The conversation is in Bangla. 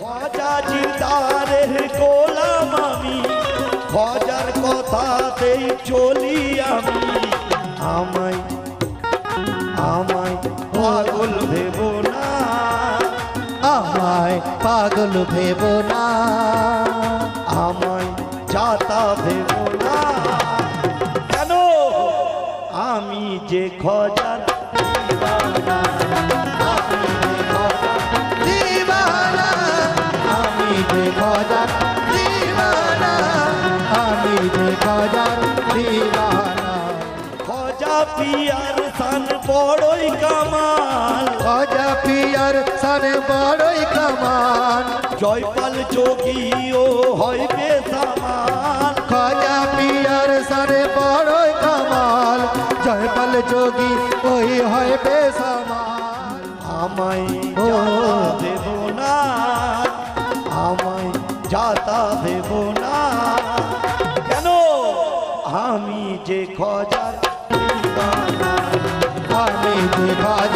খোঁজা জিদারের গোলাম আমি, খোঁজার কথাতেই চলি আমি। আমায় আমায় পাগল ভেব না, আমায় পাগল ভেব না, আমায় যাতা ভেব না। কেন আমি যে খোঁজার দিওয়ানা, আমি যে খোঁজার দিওয়ানা, আমি যে খোঁজার দিওয়ানা, আমি যে খোঁজার দিওয়ানা। খোঁজা পিয়ার সান বড়ই কামাল, খোঁজা পিয়ার সান বড়ই কামাল, জয়পাল যোগীও হয় বেসামাল। খোঁজা পিয়ার সান বড়ই কামাল, জয়পাল যোগী ওই হয় বেসামাল। আমায় যাতা দেব না, আমায় যাতা দেব না। কেন আমি যে খোঁজার দিওয়ানা, আমি যে খোঁজার